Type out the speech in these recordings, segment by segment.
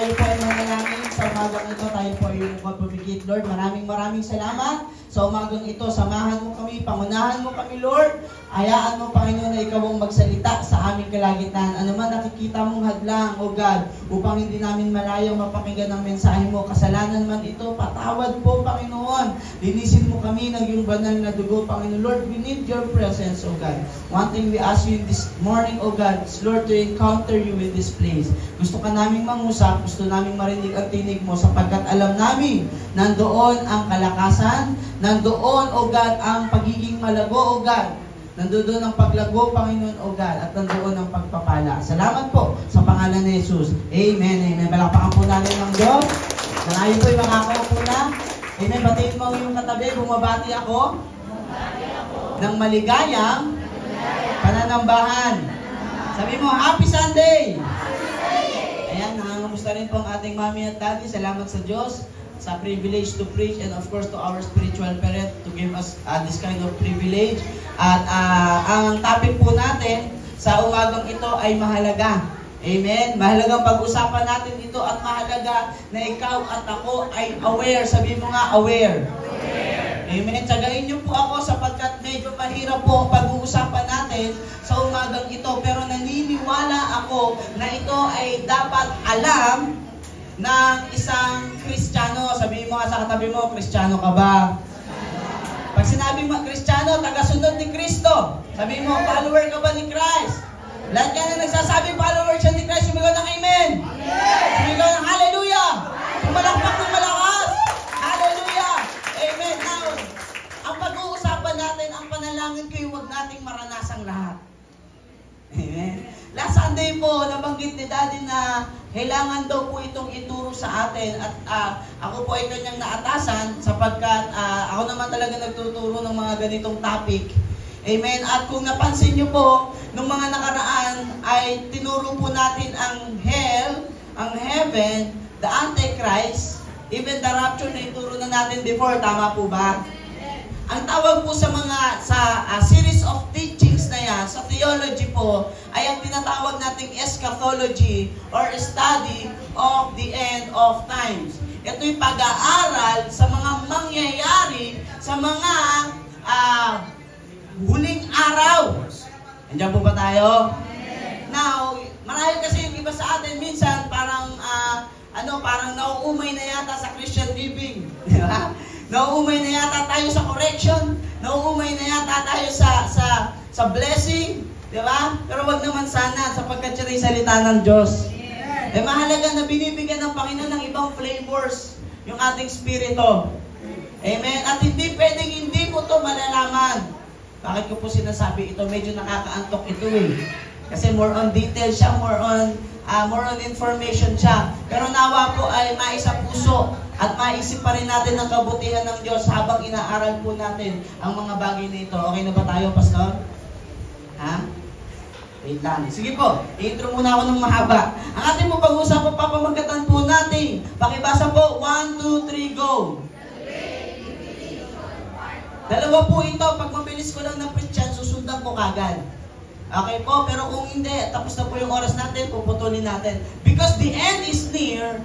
tayo po ay manalangin sa umagang ito. Tayo po ay magpapigit, Lord. Maraming salamat sa umagang ito. Samahan mo kami, pangunahan mo kami, Lord. Hayaan mo, Panginoon, na ikaw ang magsalita sa aming kalagitnaan. Ano man nakikita mong hadlang, O God, upang hindi namin malayang mapakinggan ang mensahe mo. Kasalanan man ito, patawad po, Panginoon. Linisin mo kami ng iyong banal na dugo, Panginoon. Lord, we need your presence, O God. One thing we ask you this morning, O God, is, Lord, to encounter you in this place. Gusto ka naming mangusap, gusto naming marinig ang tinig mo, sapagkat alam namin, nandoon ang kalakasan, nandoon, O God, ang pagiging malago, O God. Nandoon ang paglago, Panginoon, O God, at nandoon ang pagpapala. Salamat po sa pangalan ni Jesus. Amen, amen. Palakpakan po natin ng Diyos. Nalayo po yung makakaupo na. Amen. Batiin mo yung katabi. Bumabati ako ng maligayang pananambahan. Sabi mo, Happy Sunday! Ayan, nangangamusta rin po ang ating mami at daddy. Salamat sa Diyos sa privilege to preach, and of course to our spiritual parent to give us this kind of privilege. At ang topic po natin sa umagang ito ay mahalaga. Amen? Mahalagang pag-usapan natin ito at mahalaga na ikaw at ako ay aware. Sabi mo nga, aware. Amen? Tsagain niyo po ako sapagkat medyo mahirap po ang pag-uusapan natin sa umagang ito. Pero naniniwala ako na ito ay dapat alam ng isang Kristiyano. Sabihin mo nga sa katabi mo, Kristiyano ka ba? Pag sinabi mo, Kristiyano, tagasunod ni Kristo. Sabihin mo, follower ka ba ni Christ? Lahat ka na nagsasabi, follower siya ni Christ. Sumigaw ng amen. Sumigaw ng hallelujah. Sumalakpak ng malakas. Hallelujah. Amen. Now, ang pag-uusapan natin, ang panalangin ko yung huwag nating maranasang lahat. Amen. Last Sunday po, nabanggit ni Daddy na kailangan daw po itong ituro sa atin at ako po ay kanyang naatasan sapagkat ako naman talaga nagtuturo ng mga ganitong topic. Amen. At kung napansin nyo po, nung mga nakaraan ay tinuro po natin ang hell, ang heaven, the Antichrist, even the rapture na ituro na natin before. Tama po ba? Ang tawag po sa mga series of teachings na yan, sa theology po, ay ang tinatawag nating eschatology or study of the end of times. Ito'y pag-aaral sa mga mangyayari sa mga huling araw. Andiyan po ba tayo? Now, marahil kasi yung iba sa atin minsan parang parang nauumay na yata sa Christian living. Di ba? Nauumay na yata tayo sa correction. Nauumay na yata tayo sa blessing. Di ba? Pero wag naman sana sapagkat siya ay salita ng Diyos. Mahalaga na binibigyan ng Panginoon ng ibang flavors yung ating spirito. Amen? At hindi pwedeng hindi mo ito malalaman. Bakit ko po sinasabi ito? Medyo nakakaantok ito eh. Kasi more on detail siya, more on information siya. Pero nawa po ay maisa puso at maisip pa rin natin ang kabutihan ng Diyos habang inaaral po natin ang mga bagay na ito. Okay na ba tayo, Pastor? Ha? Wait lang. Sige po, intro muna ako ng mahaba. Ang ating po pag-usapan, papamagatan po natin. Pakibasa po, 1, 2, 3, go! Dalawa po ito, pag mabilis ko lang ng Christian, susundan ko kagad. Okay po, pero kung hindi, tapos na po yung oras natin, puputulin natin. Because the end is near,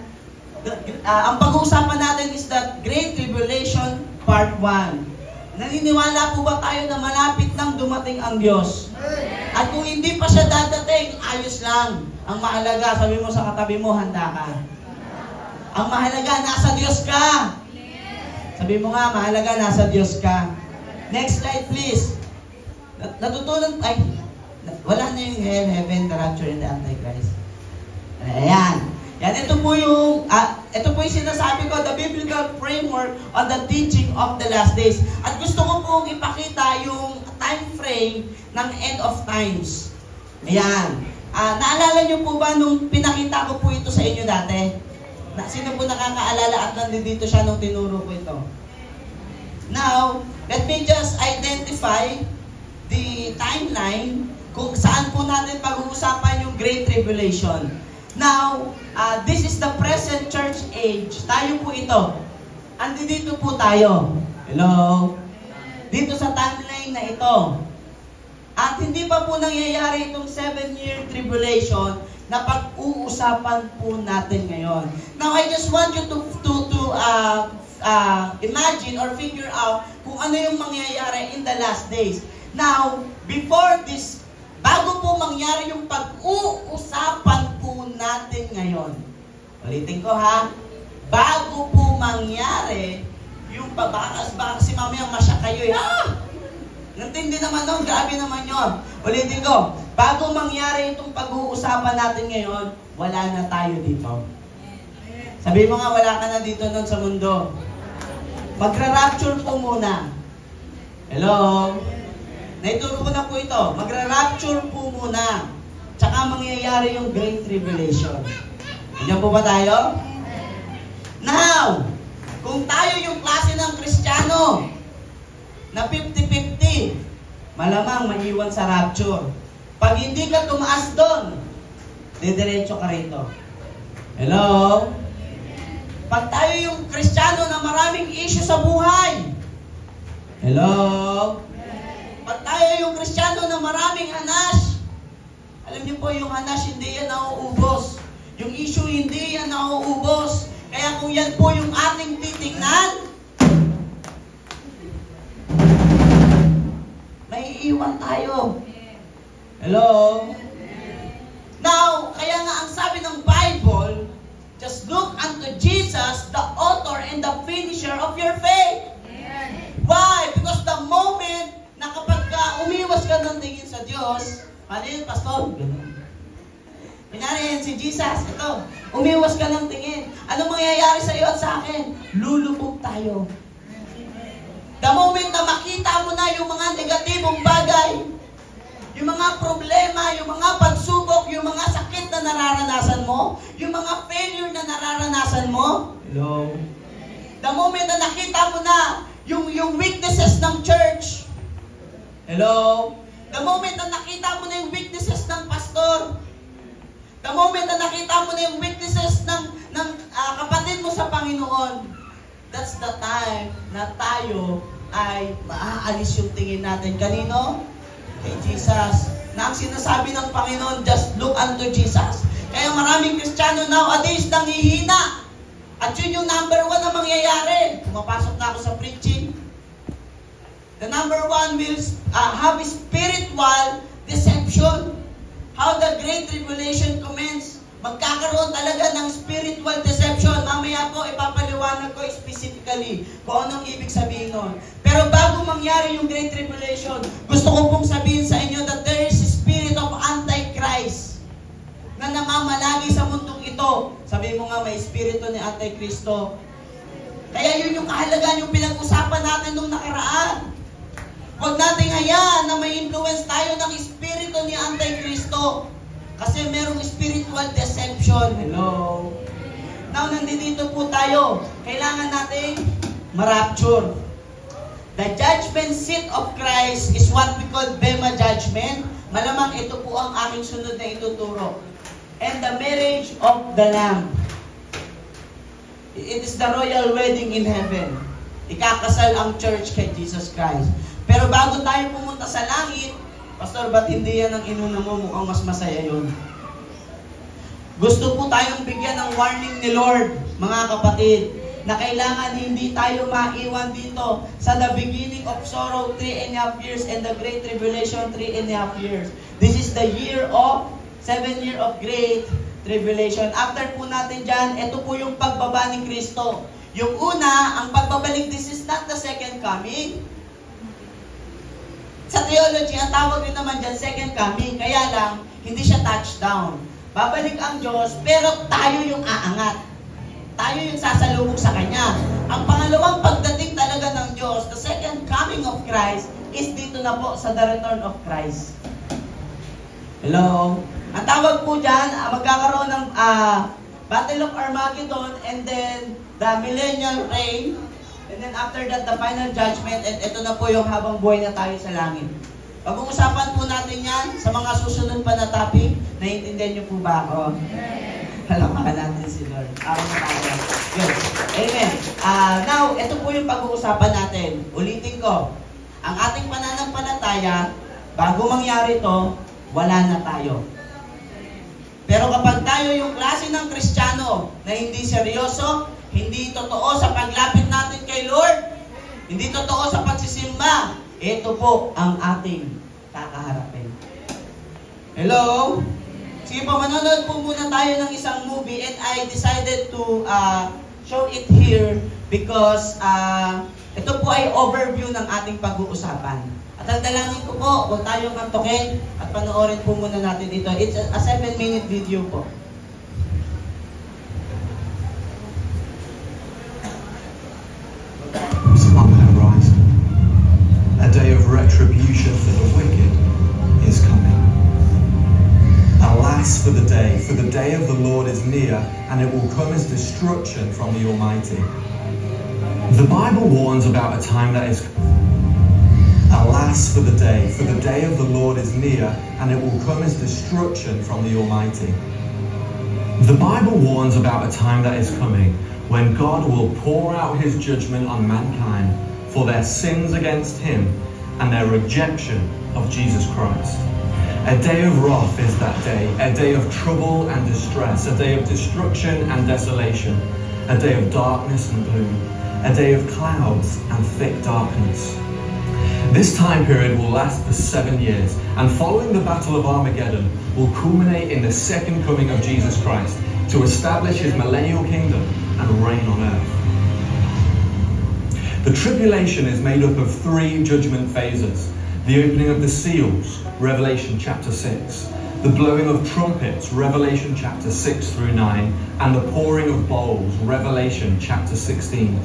ang pag-uusapan natin is the Great Tribulation Part 1. Naniniwala po ba tayo na malapit nang dumating ang Diyos? At kung hindi pa siya dadating, ayos lang. Ang mahalaga, sabi mo sa katabi mo, handa ka. Ang mahalaga, nasa Diyos ka. Sabi mo nga, mahalaga, nasa Diyos ka. Next slide, please. Natutunan, wala na yung hell, heaven, the rapture, and the Antichrist. Ayan. Yan, ito po yung sinasabi ko, the biblical framework on the teaching of the last days. At gusto ko pong ipakita yung time frame ng end of times. Ayan. Naalala niyo po ba nung pinakita ko po ito sa inyo dati? Sino po nakakaalala at nandito siya nung tinuro ko ito? Now, let me just identify the timeline kung saan po natin pag-uusapan yung Great Tribulation. Now, this is the present church age. Tayo po ito. Andito po tayo. Hello? Dito sa timeline na ito. At hindi pa po nangyayari itong 7-year tribulation na pag-uusapan po natin ngayon. Now, I just want you to imagine or figure out kung ano yung mangyayari in the last days. Now, before this, bago po mangyari yung pag-uusapan po natin ngayon. Ulitin ko ha, bago po mangyari yung baka si mamaya masya kayo nantindi naman nun, grabe naman yun. Ulitin ko, bago mangyari itong pag-uusapan natin ngayon, wala na tayo dito. Sabi mo nga, wala ka na dito nun sa mundo. Magra-rapture po muna. Hello? Naituro ko na po ito. Magra-rapture po muna. Tsaka mangyayari yung Great Tribulation. Nandiyan po ba tayo? Now, kung tayo yung klase ng Kristiyano na 50-50, malamang maiwan sa rapture. Pag hindi ka tumaas doon, didiretso ka rito. Hello? Pag tayo yung Kristiyano na maraming issue sa buhay. Hello? Pag tayo yung Kristiyano na maraming hanas. Alam niyo po, yung hanas hindi yan nauubos. Yung issue hindi yan nauubos. Kaya kung yan po yung ating titignan, maiiwan tayo. Hello? Now, kaya nga ang sabi ng Bible, just look unto Jesus, the author and the finisher of your faith. Why? Because the moment na kapag umiwas ka ng tingin sa Diyos, paano yun, Pastor? Pinari si Jesus, ito, umiwas ka ng tingin. Ano mangyayari sa iyo at sa akin? Lulubog tayo. The moment na makita mo na yung mga negatibong bagay, yung mga problema, yung mga pagsubok, yung mga sakit na nararanasan mo, yung mga failure na nararanasan mo, hello? The moment na nakita mo na yung weaknesses ng church, hello? The moment na nakita mo na yung weaknesses ng pastor, the moment na nakita mo na yung weaknesses ng kapatid mo sa Panginoon, that's the time na tayo ay maaalis yung tingin natin. Kanino? Kay Jesus. Na ang sinasabi ng Panginoon, just look unto Jesus. Kaya maraming Kristiyano nowadays nanghihina. At yun yung number 1 na mangyayari. Pumapasok na ako sa preaching. The number 1 will have spiritual deception. How the Great Tribulation commence. Magkakaroon talaga ng spiritual deception. Mamaya po, ipapaliwanag ko specifically kung anong ibig sabihin nun. Pero bago mangyari yung Great Tribulation, gusto ko pong sabihin sa inyo that there is a spirit of Antichrist na namamalagi sa mundong ito. Sabi mo nga, may espiritu ni Antikristo. Kaya yun yung kahalagaan yung pinag-usapan natin nung nakaraan. Huwag natin hayaan na may influence tayo ng espiritu ni Antikristo. Kasi merong spiritual deception. Hello? Now, nandito po tayo. Kailangan natin ma-rapture. The judgment seat of Christ is what we call Bema judgment. Malamang ito po ang aking sunod na ituturo. And the marriage of the Lamb. It is the royal wedding in heaven. Ikakasal ang church kay Jesus Christ. Pero bago tayo pumunta sa langit, Pastor, ba't hindi yan ang inuna mo? Mukhang mas masaya yun. Gusto po tayong bigyan ng warning ni Lord, mga kapatid, na kailangan hindi tayo maiwan dito sa the beginning of sorrow, 3.5 years, and the Great Tribulation, 3.5 years. This is the year of 7 year of Great Tribulation. After po natin dyan, ito po yung pagbaba ni Kristo. Yung una, ang pagbabalik, this is not the second coming. Sa theology, ang tawag din naman dyan, second coming. Kaya lang, hindi siya touchdown. Babalik ang Diyos, pero tayo yung aangat. Tayo yung sasalubog sa Kanya. Ang pangalawang pagdating talaga ng Diyos, the second coming of Christ, is dito na po sa the return of Christ. Hello? Ang tawag po dyan, magkakaroon ng Battle of Armageddon, and then the millennial reign, and then after that, the final judgment, and ito na po yung habang buhay na tayo sa langit. Pag-uusapan po natin yan sa mga susunod pa na topic. Naiintindihan niyo po ba ako? Halaman natin si Lord. Good. Amen. Now, ito po yung pag-uusapan natin. Ulitin ko. Ang ating pananampalataya bago mangyari ito, wala na tayo. Pero kapag tayo yung klase ng Kristiyano na hindi seryoso, hindi totoo sa paglapit natin kay Lord, hindi totoo sa pagsisimba, ito po ang ating kakaharapin. Hello? Sige po, manonood po muna tayo ng isang movie, and I decided to show it here because ito po ay overview ng ating pag-uusapan. At ang dalangin ko po, huwag tayong kantukin at panoorin po muna natin ito. It's a 7-minute video po. On the horizon, a day of retribution for the wicked is coming. Alas for the day of the Lord is near, and it will come as destruction from the Almighty. The Bible warns about a time that is coming. Alas for the day of the Lord is near, and it will come as destruction from the Almighty. The Bible warns about a time that is coming when God will pour out his judgment on mankind for their sins against him and their rejection of Jesus Christ. A day of wrath is that day, a day of trouble and distress, a day of destruction and desolation, a day of darkness and gloom, a day of clouds and thick darkness. This time period will last for 7 years, and following the Battle of Armageddon will culminate in the second coming of Jesus Christ to establish his millennial kingdom and reign on earth. The tribulation is made up of 3 judgment phases: the opening of the seals, Revelation chapter 6, the blowing of trumpets, Revelation chapter 6 through 9, and the pouring of bowls, Revelation chapter 16.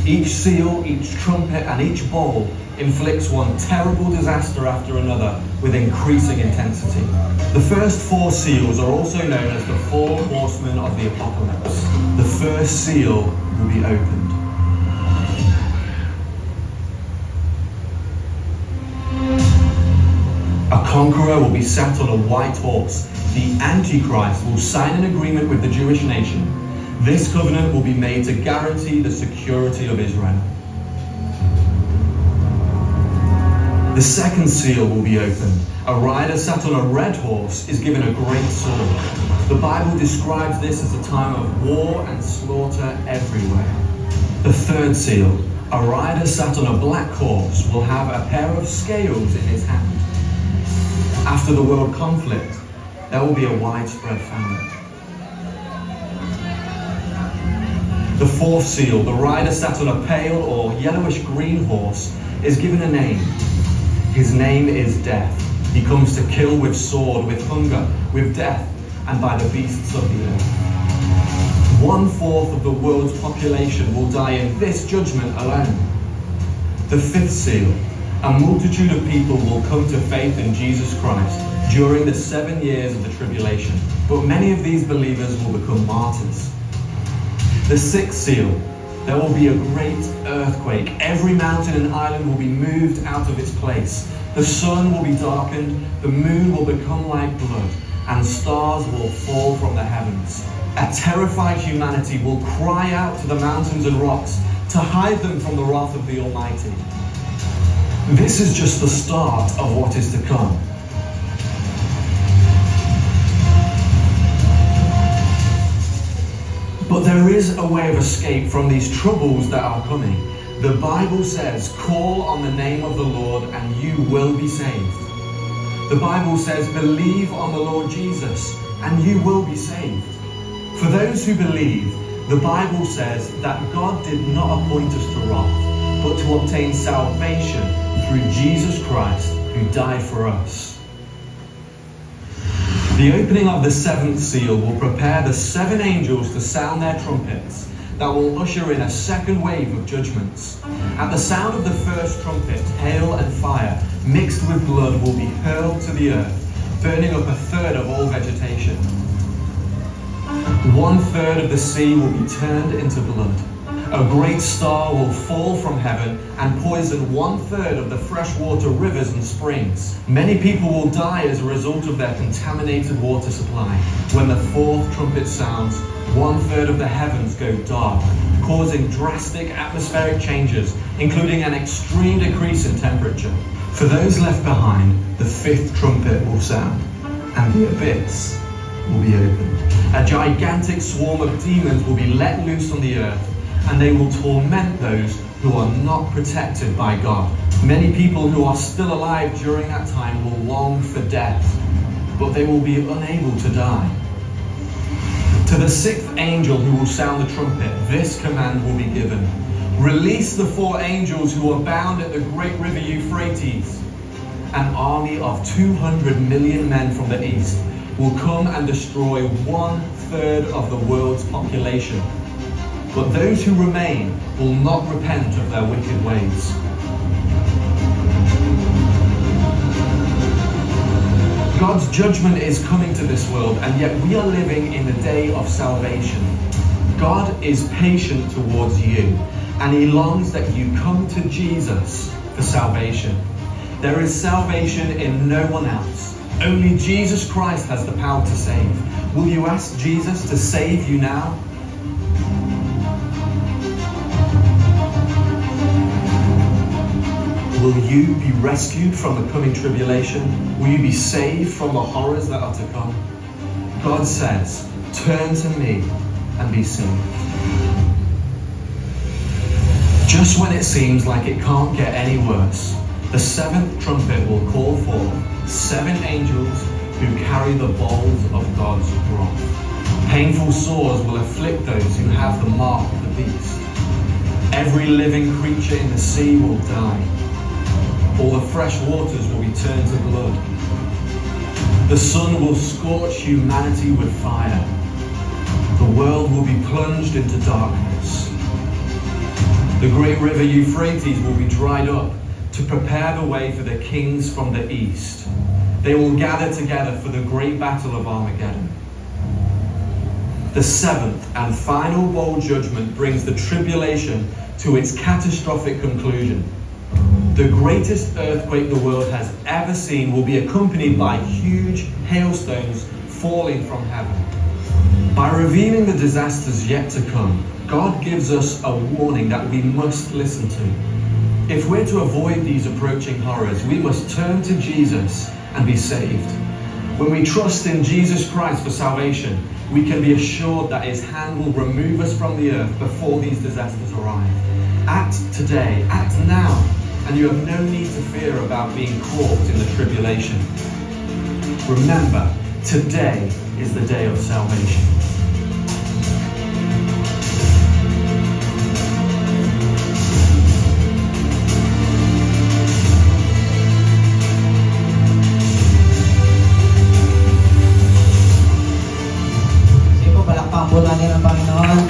Each seal, each trumpet, and each bowl inflicts one terrible disaster after another with increasing intensity. The first 4 seals are also known as the 4 horsemen of the apocalypse. The first seal will be opened. A conqueror will be sat on a white horse. The Antichrist will sign an agreement with the Jewish nation. This covenant will be made to guarantee the security of Israel. The second seal will be opened. A rider sat on a red horse is given a great sword. The Bible describes this as a time of war and slaughter everywhere. The third seal. A rider sat on a black horse will have a pair of scales in his hand. After the world conflict, there will be a widespread famine. The fourth seal. The rider sat on a pale or yellowish-green horse is given a name. His name is Death. He comes to kill with sword, with hunger, with death, and by the beasts of the earth. 1/4 of the world's population will die in this judgment alone. The fifth seal. A multitude of people will come to faith in Jesus Christ during the 7 years of the tribulation, but many of these believers will become martyrs. The sixth seal. There will be a great earthquake. Every mountain and island will be moved out of its place. The sun will be darkened, the moon will become like blood, and stars will fall from the heavens. A terrified humanity will cry out to the mountains and rocks to hide them from the wrath of the Almighty. This is just the start of what is to come. But there is a way of escape from these troubles that are coming. The Bible says, call on the name of the Lord and you will be saved. The Bible says, believe on the Lord Jesus and you will be saved. For those who believe, the Bible says that God did not appoint us to wrath, but to obtain salvation through Jesus Christ, who died for us. The opening of the 7th seal will prepare the 7 angels to sound their trumpets that will usher in a second wave of judgments. At the sound of the first trumpet, hail and fire mixed with blood will be hurled to the earth, burning up 1/3 of all vegetation. 1/3 of the sea will be turned into blood. A great star will fall from heaven and poison 1/3 of the freshwater rivers and springs. Many people will die as a result of their contaminated water supply. When the 4th trumpet sounds, 1/3 of the heavens go dark, causing drastic atmospheric changes, including an extreme decrease in temperature. For those left behind, the fifth trumpet will sound, and the abyss will be opened. A gigantic swarm of demons will be let loose on the earth, and they will torment those who are not protected by God. Many people who are still alive during that time will long for death, but they will be unable to die. To the sixth angel who will sound the trumpet, this command will be given. Release the 4 angels who are bound at the great river Euphrates. An army of 200 million men from the east will come and destroy 1/3 of the world's population. But those who remain will not repent of their wicked ways. God's judgment is coming to this world, and yet we are living in the day of salvation. God is patient towards you, and He longs that you come to Jesus for salvation. There is salvation in no one else. Only Jesus Christ has the power to save. Will you ask Jesus to save you now? Will you be rescued from the coming tribulation? Will you be saved from the horrors that are to come? God says, turn to me and be saved. Just when it seems like it can't get any worse, the 7th trumpet will call forth 7 angels who carry the bowls of God's wrath. Painful sores will afflict those who have the mark of the beast. Every living creature in the sea will die. All the fresh waters will be turned to blood. The sun will scorch humanity with fire. The world will be plunged into darkness. The great river Euphrates will be dried up to prepare the way for the kings from the east. They will gather together for the great battle of Armageddon. The 7th and final bowl judgment brings the tribulation to its catastrophic conclusion. The greatest earthquake the world has ever seen will be accompanied by huge hailstones falling from heaven. By revealing the disasters yet to come, God gives us a warning that we must listen to. If we're to avoid these approaching horrors, we must turn to Jesus and be saved. When we trust in Jesus Christ for salvation, we can be assured that His hand will remove us from the earth before these disasters arrive. Act today, act now, and you have no need to fear about being caught in the tribulation. Remember, today is the day of salvation. Sige po, palakpak po natin ang Panginoon.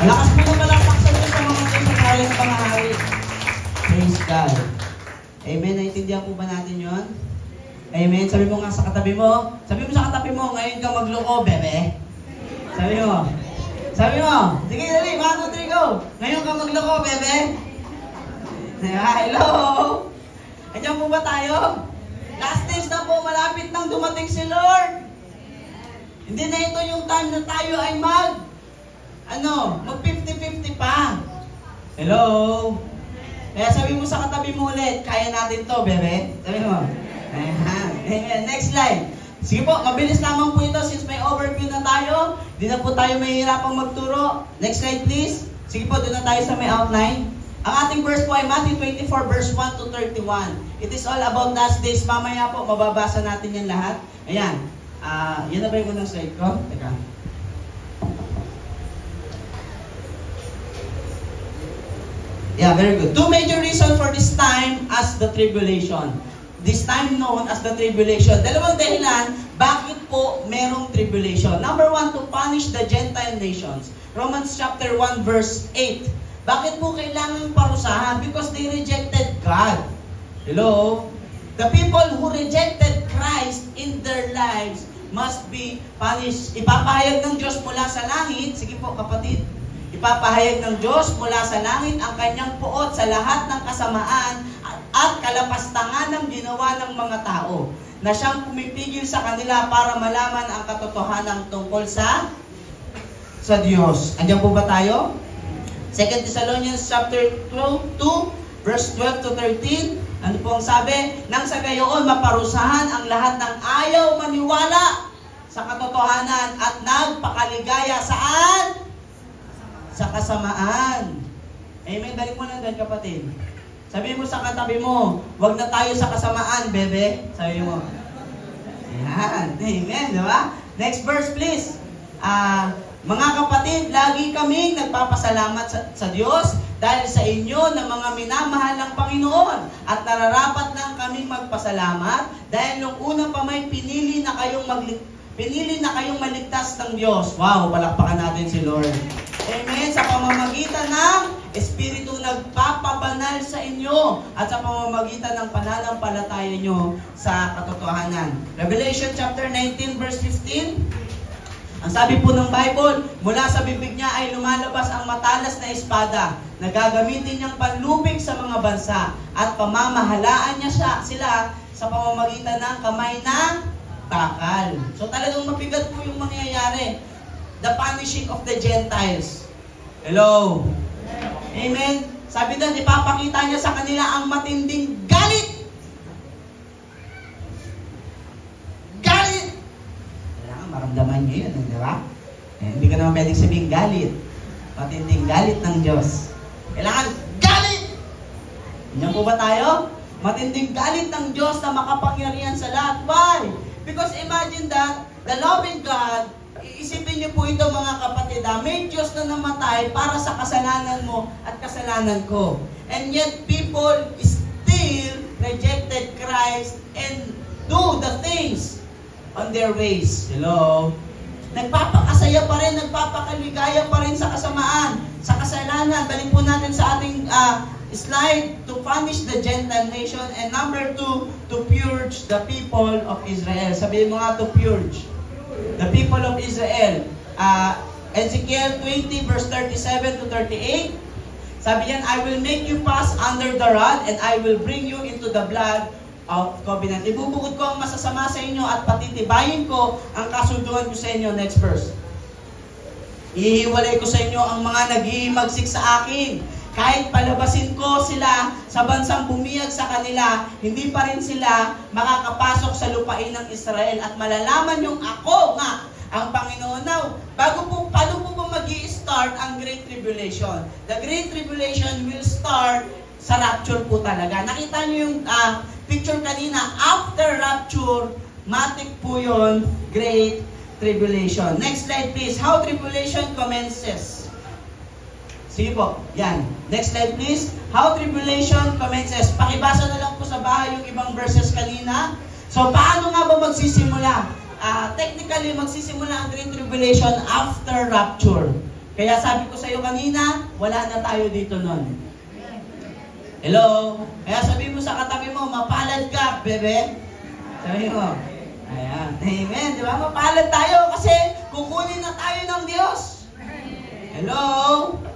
Malakas po na palakpak sa Diyos ang mga Diyos sa kaya ng panghahari. Praise God. Amen. Naintindihan po ba natin yon? Amen. Sabi mo nga sa katabi mo. Sabi mo sa katabi mo, ngayon ka magloko, bebe. Sabi mo. Sabi mo. Sige, dali. 1, 2, 3, go. Ngayon ka magloko, bebe. Hello. Andiyan po ba tayo? Last days na po, malapit nang dumating si Lord. Hindi na ito yung time na tayo ay mag 50-50 pa. Hello. Kaya sabi mo sa katabi mo ulit, kaya natin to, bebe. Sabi mo. Amen. Next slide. Sige po, mabilis lamang po ito since may overview na tayo. Di na po tayo mahihirapang magturo. Next slide please. Sige po, doon na tayo sa may outline. Ang ating verse po ay Matthew 24 verse 1 to 31. It is all about last days. Mamaya po, mababasa natin yan lahat. Ayan. Yan na ba yung unang slide ko? Teka. Yeah, very good. 2 major reasons for this time as the tribulation. This time known as the tribulation. Dalawang dahilan, bakit po merong tribulation. Number 1, to punish the Gentile nations. Romans chapter 1 verse 8. Bakit po kailangan parusahan? Because they rejected God. Hello? The people who rejected Christ in their lives must be punished. Ipapahayag ng Diyos mula sa langit. Sige po kapatid. Ipapahayag ng Diyos mula sa langit ang kanyang puot sa lahat ng kasamaan at kalapastangan ng ginawa ng mga tao na siyang pumipigil sa kanila para malaman ang katotohanan tungkol sa Diyos. Andiyan po ba tayo? 2 Thessalonians chapter 2 verse 12 to 13. Ano po ang sabi? Nang sa gayoon, maparusahan ang lahat ng ayaw maniwala sa katotohanan at nagpakaligaya saan? Sa kasamaan. Amen. Balik mo lang dyan, kapatid. Sabi mo sa katabi mo, wag na tayo sa kasamaan, bebe. Sabi mo. Yan. Amen. Diba? Next verse, please. Mga kapatid, lagi kaming nagpapasalamat sa Diyos dahil sa inyo na mga minamahal ng Panginoon at nararapat lang kaming magpasalamat dahil nung una pa may pinili na kayong maligtas ng Diyos. Wow, palakpakan natin si Lord. Amen. Sa pamamagitan ng Espiritu nagpapabanal sa inyo at sa pamamagitan ng pananampalataya nyo sa katotohanan. Revelation chapter 19 verse 15. Ang sabi po ng Bible, mula sa bibig niya ay lumalabas ang matalas na espada na gagamitin niyang panlupig sa mga bansa at pamamahalaan niya sila sa pamamagitan ng kamay ng bakal. So talagang mabigat po yung mangyayari. The punishing of the Gentiles. Hello? Amen? Sabi doon, ipapakita niya sa kanila ang matinding galit. Galit! Kailangan maramdaman niyo yun, di ba? Hindi ka naman pwedeng sabihin galit. Matinding galit ng Diyos. Kailangan galit! Yan po ba tayo? Matinding galit ng Diyos na makapangyarihan sa lahat. Why? Because imagine that, the loving God, iisipin niyo po ito mga kapatid, may Diyos na namatay para sa kasalanan mo at kasalanan ko. And yet people still rejected Christ and do the things on their ways. Hello? Nagpapakasaya pa rin, nagpapakaligaya pa rin sa kasamaan, sa kasalanan. Balik po natin sa ating slide, to punish the Gentile nation, and number 2, to purge the people of Israel. Sabihin mo nga, to purge the people of Israel. Ezekiel 20 verse 37 to 38. Sabi yan, I will make you pass under the rod and I will bring you into the blood of covenant. Ibubukod ko ang masasama sa inyo at patitibayin ko ang kasunduan ko sa inyo. Next verse. Ihiwalay ko sa inyo ang mga naghihimagsik sa akin. Kahit palabasin ko sila sa bansang bumiyag sa kanila, hindi pa rin sila makakapasok sa lupain ng Israel at malalaman yung ako nga ang Panginoon. Now, paano po ba mag-i-start ang Great Tribulation? The Great Tribulation will start sa rapture po talaga. Nakita niyo yung picture kanina, after rapture, matik po yun, Great Tribulation. Next slide please. How tribulation commences? Sige po, yan. Next slide please. How tribulation commences. Pakibasa na lang po sa bahay yung ibang verses kanina. So, paano nga ba magsisimula? Technically, magsisimula ang Great Tribulation after rapture. Kaya sabi ko sa iyo kanina, wala na tayo dito nun. Hello? Kaya sabi mo sa katabi mo, mapalad ka, bebe. Sabi mo, ayan. Amen. Di ba? Mapalad tayo kasi kukunin na tayo ng Diyos. Hello?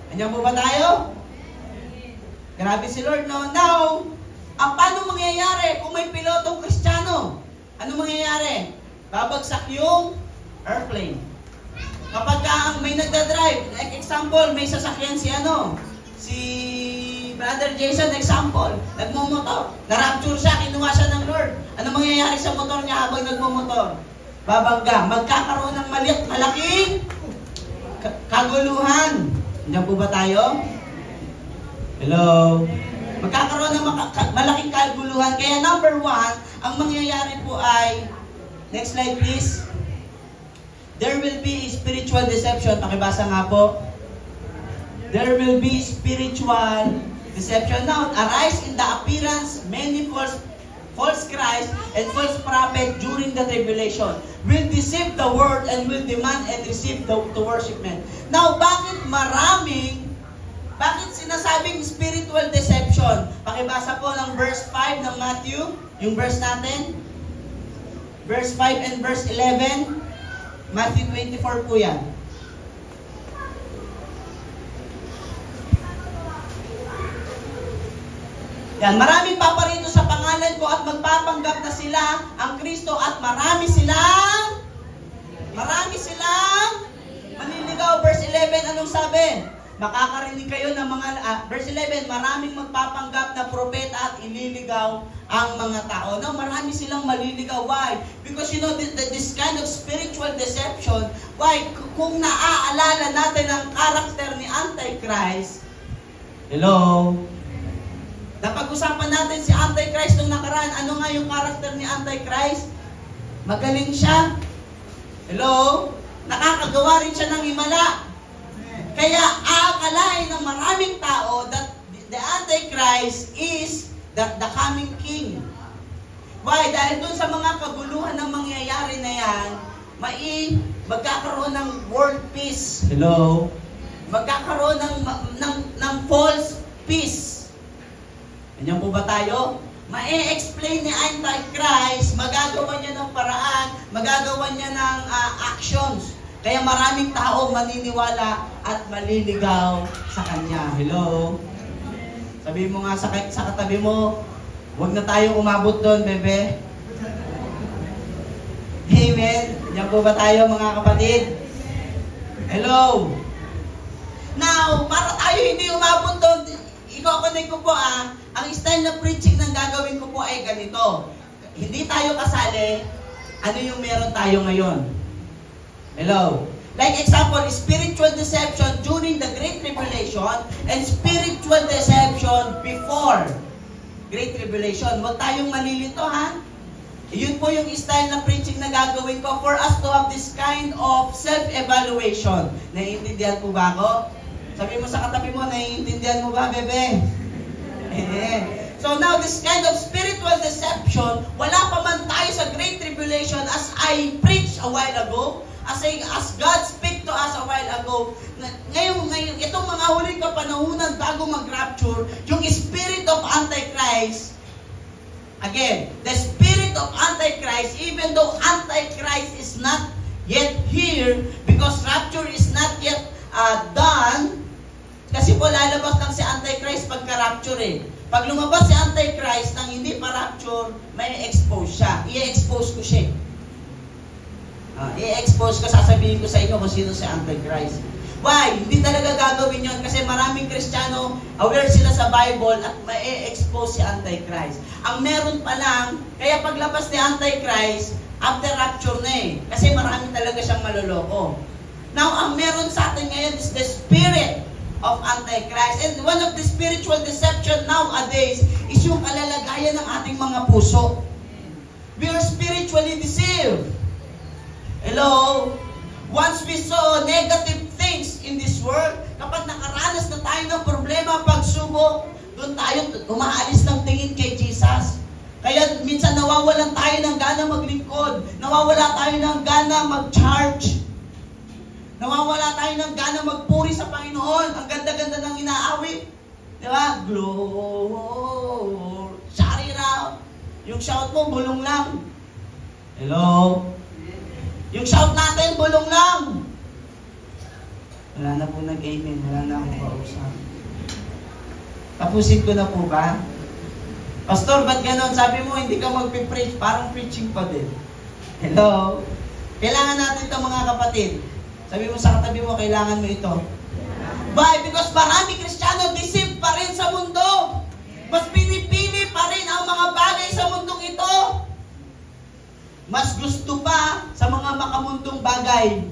Andiyan po ba tayo? Grabe si Lord, no? Now, paano mangyayari kung may pilotong Kristiyano? Ano mangyayari? Babagsak yung airplane. Kapag may nagdadrive, like example, may sasakyan si Brother Jason, example, nagmumotor. Na-rapture siya, kinuha siya ng Lord. Ano mangyayari sa motor niya habang nagmumotor? Babangga. Magkakaroon ng malaking kaguluhan. Diyan po ba tayo? Hello? Magkakaroon ng malaking kaguluhan. Kaya number 1, ang mangyayari po ay, next slide please, there will be spiritual deception. Pakibasa nga po. There will be spiritual deception. Now, arise in the appearance many false Christ and false prophet during the tribulation will deceive the world and will demand and receive the worship men. Now, bakit sinasabing spiritual deception? Pakibasa po ng verse 5 ng Matthew, yung verse natin. Verse 5 and verse 11. Matthew 24 po yan. Yan, maraming paparito sa pangalan ko at magpapanggap na sila ang Kristo at marami silang maniligaw. Verse 11, anong sabi? makakarinig kayo ng mga, verse 11, maraming magpapanggap na propeta at ililigaw ang mga tao. Now, marami silang maliligaw. Why? Because this kind of spiritual deception, why? Kung naaalala natin ang karakter ni Antichrist, hello? Napag-usapan natin si Antichrist nung nakaraan. Ano nga yung karakter ni Antichrist? Magaling siya. Hello? Nakakagawa rin siya ng himala. Kaya aakalain ng maraming tao that the Antichrist is the coming king. Why? Dahil dun sa mga kaguluhan ng mangyayari na yan, magkakaroon ng world peace. Hello? Magkakaroon ng false peace. Ganyan po ba tayo? Ma-explain ni Antichrist, magagawa niya ng paraan, magagawa niya ng actions. Kaya maraming tao maniniwala at maliligaw sa kanya. Hello? Sabi mo nga sa katabi mo, huwag na tayo umabot doon, bebe. Amen? Yan po ba tayo, mga kapatid? Hello? Now, para tayo hindi umabot doon, i-connect ko po ang style na preaching na gagawin ko po ay ganito. Hindi tayo kasali, ano yung meron tayo ngayon? Hello? Like example, spiritual deception during the Great Tribulation and spiritual deception before Great Tribulation. Huwag tayong malilito, ha? Yun po yung style na preaching na gagawin ko for us to have this kind of self-evaluation. Naiintindihan po ba ako? Sabi mo sa katabi mo, naiintindihan mo ba, bebe? So now, this kind of spiritual deception, wala pa man tayo sa Great Tribulation as I preached a while ago, as God speak to us a while ago, ngayon, itong mga huling kapanahunan bago mag-rapture, yung spirit of Antichrist, again, the spirit of Antichrist, even though Antichrist is not yet here, because rapture is not yet done, kasi po lalabas lang si Antichrist pagka-rapture eh. Pag lumabas si Antichrist nang hindi pa rapture, may expose siya. I-expose ko siya. I-expose ko, sasabihin ko sa inyo kung sino si Antichrist. Why? Hindi talaga gagawin yun kasi maraming Kristiyano, aware sila sa Bible at ma-expose si Antichrist. Ang meron pa lang, kaya paglabas ni Antichrist, after rapture na eh. Kasi marami talaga siyang maloloko. Now, ang meron sa atin ngayon is the spirit of Antichrist. And one of the spiritual deception nowadays is yung kalalagayan ng ating mga puso. We are spiritually deceived. Hello? Once we saw negative things in this world, kapag nakaranas na tayo ng problema, pagsubok, doon tayo umaalis ng tingin kay Jesus. Kaya minsan nawawalan tayo ng gana maglingkod, nawawala tayo ng gana mag-charge, nawawala tayo ng gana magpuri sa Panginoon. Ang ganda-ganda ng inaawit. Di ba? Glory. Sorry na. Yung shout mo, bulong lang. Hello? Yung shout natin, bulong lang. Wala na po nag-amen. Wala na akong kausap. Tapusin ko na po ba? Pastor, ba't ganon? Sabi mo, hindi ka mag-preach. Parang preaching pa din. Hello? Kailangan natin ito, mga kapatid. Sabi mo sa katabi mo, kailangan mo ito. Why? Because marami Kristiyano deceived pa rin sa mundo. Mas pinipili pa rin ang mga bagay sa mundong ito. Mas gusto pa sa mga makamundong bagay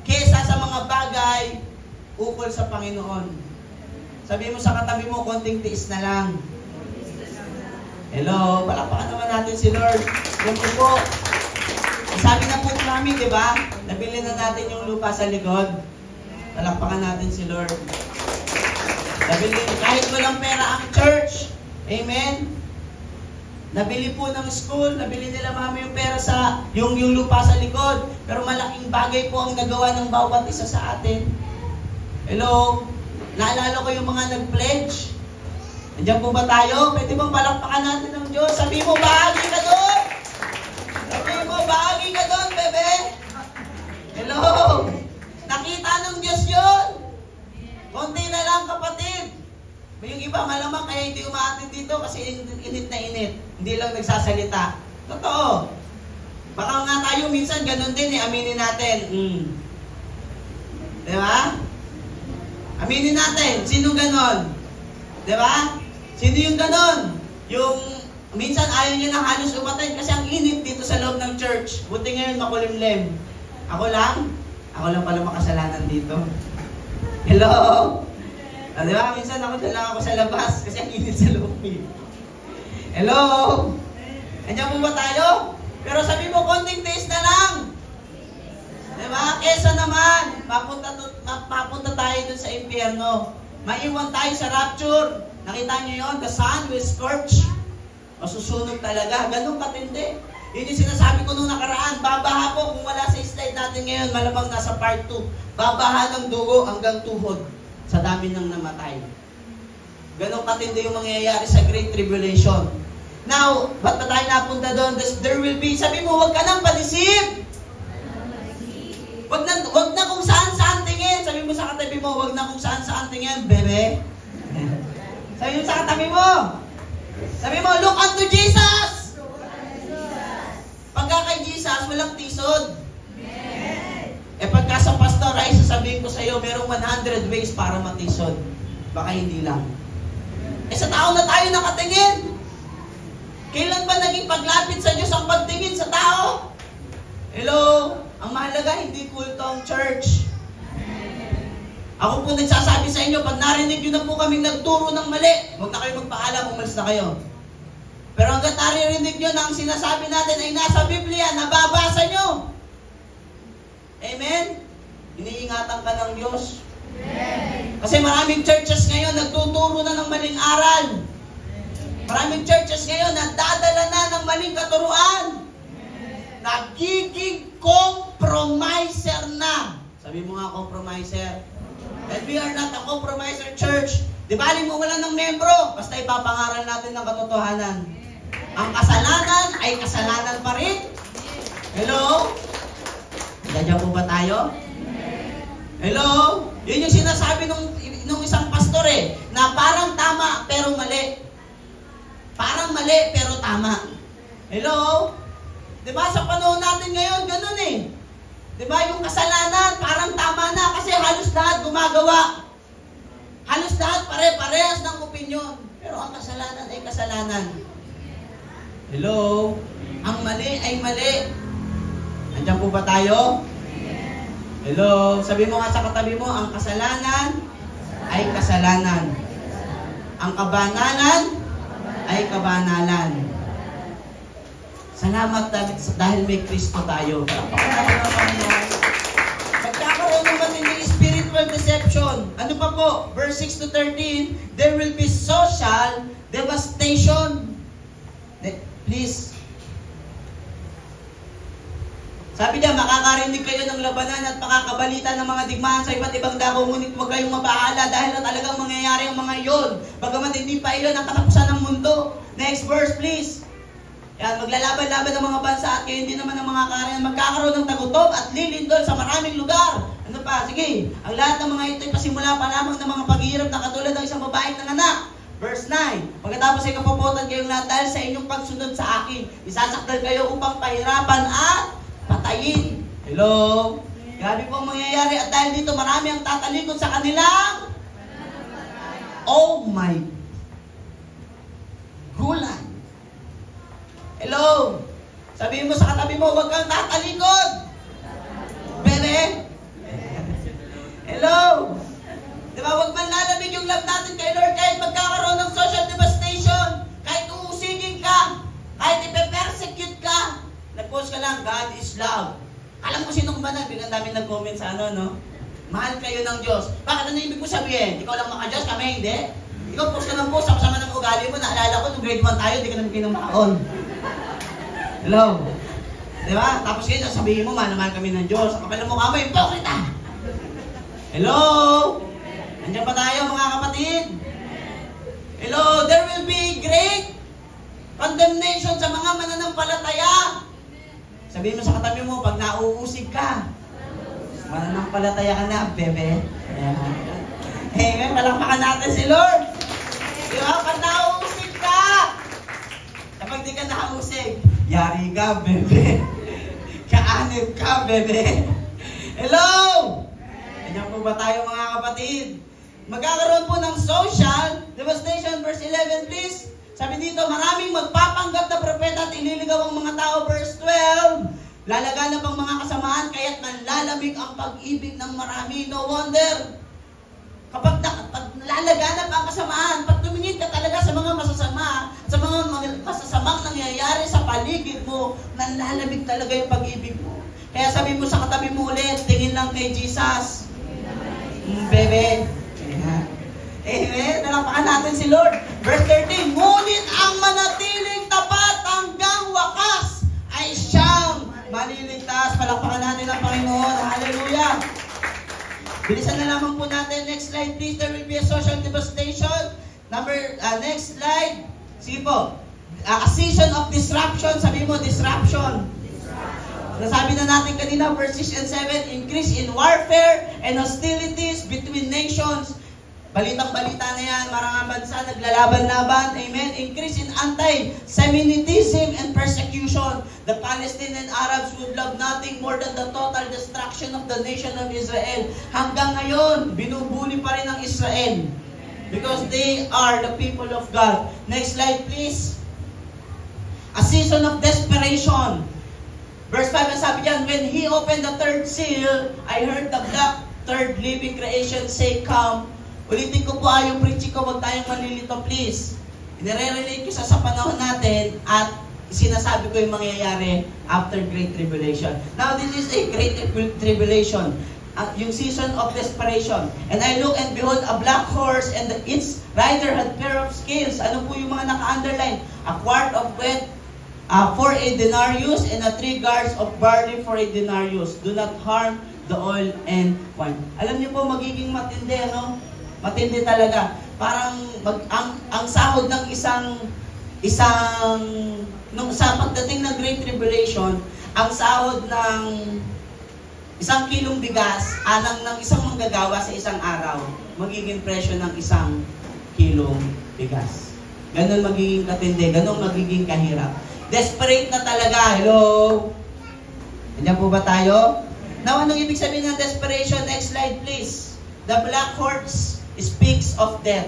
kesa sa mga bagay ukol sa Panginoon. Sabi mo sa katabi mo, konting tiis na lang. Hello? Palakpakan naman natin si Lord. Yan po. Sabi na po namin, di ba? Nabili na natin yung lupa sa likod. Palakpakan natin si Lord. Nabili, kahit walang pera ang church. Amen? Nabili po ng school, nabili nila mami yung pera sa, yung lupa sa likod. Pero malaking bagay po ang nagawa ng bawat isa sa atin. Hello? Naalala ko yung mga nag-pledge. Nandiyan po ba tayo? Pwede bang palakpakan natin ng Diyos? Sabi mo, bahagi ka doon! Sabi mo, bahagi ka doon, bebe! Hello? Nakita ng Diyos yun! Konti na lang, kapatid! Yung iba, malamang kaya hindi umaatin dito kasi init na init. Hindi lang nagsasalita. Totoo. Baka nga tayo minsan ganun din, aminin natin. Di ba? Aminin natin, sino ganon? Diba? Sino yung ganon? Yung minsan ayaw niya na halos umattend kasi ang init dito sa loob ng church. Buti ngayon makulimlim. Ako lang pala makasalanan dito. Hello? Diba? Minsan ako lang ako sa labas kasi ang init sa loob. Hello? Andiyan po ba tayo? Pero sabi mo, konting taste na lang. Diba? Kesa naman, mapunta tayo dun sa impyerno. Maiwan tayo sa rapture. Nakita niyo yun? The sun will scorch. Masusunog talaga. Ganun katindi. Yun yung sinasabi ko nung nakaraan. Babaha po, kung wala sa slide natin ngayon, malamang nasa part 2. Babaha ng dugo hanggang tuhod sa dami ng namatay. Ganun katindi yung mangyayari sa Great Tribulation. Now, ba't pa tayo napunta doon? There will be, sabi mo, huwag ka nang panisip. Wag na kung saan tingin. Sabi mo sa katabi mo, wag na kung saan tingin, bebe. Sabi mo sa katabi mo. Sabi mo, look unto Jesus. Pagka kay Jesus, walang tisod. Eh pagka sa pastor ay sasabihin ko sa iyo, merong 100 ways para matisod. Baka hindi lang. Eh sa tao na tayo nakatingin. Kailan ba naging paglapit sa Diyos ang pagtingin sa tao? Hello? Ang mahalaga, hindi kulto ang church. Ako po nagsasabi sa inyo, pag narinig nyo na po kaming nagturo ng mali, huwag na kayo magpaalam, umalis na kayo. Pero hanggat naririnig nyo na ang sinasabi natin ay nasa Biblia, nababasa nyo. Amen? Iniingatan ka ng Diyos. Kasi maraming churches ngayon nagtuturo na ng maling aral. Maraming churches ngayon nagdadala na ng maling katuruan. Nagiging compromiser na. Sabi mo nga, compromiser. And we are not a compromiser church. Di ba, mo wala ng membro. Basta ipapangaral natin ng katotohanan. Ang kasalanan ay kasalanan pa rin. Hello? Dadya po ba tayo? Hello? Yun yung sinasabi nung isang pastor na parang tama pero mali. Parang mali pero tama. Hello? Diba sa panahon natin ngayon, ganun Diba yung kasalanan, parang tama na kasi halos lahat gumagawa. Halos lahat pare-parehas ng opinyon. Pero ang kasalanan ay kasalanan. Hello? Ang mali ay mali. Andiyan po ba tayo? Hello? Sabi mo nga sa katabi mo, ang kasalanan ay kasalanan. Ang kabanalan ay kabanalan. Salamat dahil may Kristo tayo. Magkakaroon ng matinding spiritual deception. Ano pa po? Verse 6 to 13, there will be social devastation. Please. Sabi niya, makakarinig kayo ng labanan at makakabalita ng mga digmaan sa iba't ibang dako, ngunit huwag kayong mabahala dahil na talagang mangyayari ang mga iyon. Bagamat hindi pa iyon ang katapusan ng mundo. Next verse, please. Yan, maglalaban-laban ng mga bansa at kayo hindi naman ng mga kariyan. Magkakaroon ng tagutob at lilindol sa maraming lugar. Ano pa? Sige. Ang lahat ng mga ito ay pasimula pa lamang ng mga paghihirap na katulad ng isang babaeng nanganak. Verse 9. Pagkatapos ay kapuputan kayong lahat dahil sa inyong pagsunod sa akin. Isasakdal kayo upang pahirapan at patayin. Hello? Grabe po ang mangyayari at dahil dito marami ang tatalikod sa kanilang oh my gulan. Hello? Sabihin mo sa katabi mo, huwag kang tatalikod. Bele? Hello? Diba, huwag man lalamig yung love natin kay Lord kahit magkakaroon ng social devastation, kahit uusigin ka, kahit ipe-persecute ka. Nag-post ka lang, God is love. Alam ko sinong banal, biglang dami nag-comment sa mahal kayo ng Diyos. Bakit ano ibig mo sabihin? Ikaw lang maka-Diyos, kami hindi. Ikaw post ka ng post, sama-sama ng ugali mo, naalala ko, nung grade 1 tayo, di ka naman kinamaon. Hello? Diba? Tapos kayo, sabihin mo, mahal kami ng Diyos. Ang kapal ng mukha mo, hipokrita. Hello? Andiyan pa tayo, mga kapatid? Hello? There will be great condemnation sa mga mananampalataya. Sabihin mo sa katabi mo, pag nauusig ka, mananampalataya ka na, bebe. Amen. Palakpakan natin si Lord. Diba? Pag nauusig ka, kapag di ka nausig, yari ka, bebe. Kaanib ka, bebe. Hello? Ganyan po ba tayo, mga kapatid? magkakaroon po ng social devastation. Verse 11 please. Sabi dito, maraming magpapanggap na propeta at ililigaw ang mga tao. Verse 12, lalaganap ang mga kasamaan, kaya't nanlalamig ang pag-ibig ng marami. No wonder, kapag lalaganap ang kasamaan, pag tumingin ka talaga sa mga masasama, sa mga masasamang nangyayari sa paligid mo, nanlalamig talaga yung pag-ibig mo. Kaya sabi mo sa katabi mo ulit, tingin lang kay Jesus. Bebe. Amen. Nalapakan natin si Lord. Verse 13, ngunit ang manatiling tapat hanggang wakas ay siyang maliligtas. Palakpakan natin ang Panginoon. Hallelujah. Bilisan na naman po natin. Next slide please. There will be a social devastation. Next slide. Sige po. A season of disruption. Sabi mo, disruption. Nasabi na natin kanina, verse 6 and 7, increase in warfare and hostilities between nations. Balitang-balita na yan, maraming bansa naglalaban-laban. Amen. Increase in anti-Semitism and persecution. The Palestinian Arabs would love nothing more than the total destruction of the nation of Israel. Hanggang ngayon, binubuli pa rin ang Israel. Because they are the people of God. Next slide please. A season of desperation. Verse 5, ang sabi diyan, when he opened the third seal, I heard the black third living creation say, come. Ulitin ko po yung preaching ko, huwag tayong malilito please. Nire-relate ko sa panahon natin at sinasabi ko yung mangyayari after Great Tribulation. Now this is a Great Tribulation, yung season of desperation. And I look and behold a black horse and its rider had pair of scales. Ano po yung mga naka-underline? A quart of wheat for a denarius and 3 guards of barley for a denarius. Do not harm the oil and wine. Alam niyo po, magiging matindi, ano? Matindi talaga. Parang ang sahod ng nung sa pagdating ng Great Tribulation, ang sahod ng 1 kilong bigas, alang ng isang manggagawa sa isang araw, magiging presyo ng 1 kilong bigas. Ganon magiging katindi, ganon magiging kahirap. Desperate na talaga. Hello? Nandiyan po ba tayo? Now, anong ibig sabihin ng desperation? Next slide, please. The black horse speaks of death.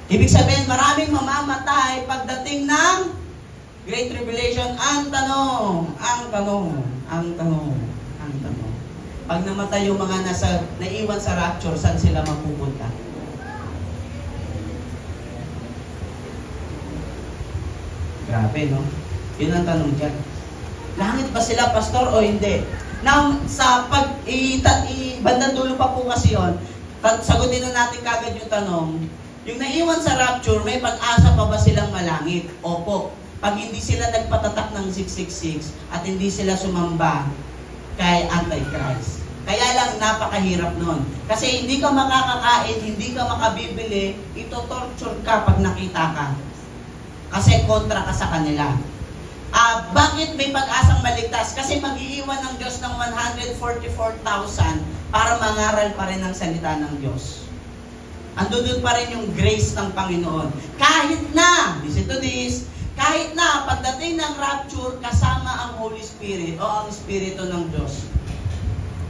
Ibig sabihin, maraming mamamatay pagdating ng Great Tribulation. Ang tanong. Pag namatay yung mga naiwan sa rapture, saan sila mapupunta? Grabe, no? Yun ang tanong dyan. Langit ba sila, pastor, o hindi? Now, sa bandang dulo pa po kasi yun, sagutin na natin kagad yung tanong, yung naiwan sa rapture, may pag-asa pa ba silang malangit? Opo. Pag hindi sila nagpatatak ng 666 at hindi sila sumamba kay Antichrist. Kaya lang napakahirap nun. Kasi hindi ka makakakain, hindi ka makabibili, ito-torture ka pag nakita ka. Kasi kontra ka sa kanila. Bakit may pag-asang maligtas? Kasi mag-iiwan ng Diyos ng 144,000 para mangaral pa rin ang salita ng Diyos. Andun pa rin yung grace ng Panginoon. Kahit na, listen to this, kahit na pagdating ng rapture, kasama ang Holy Spirit o ang Espiritu ng Diyos.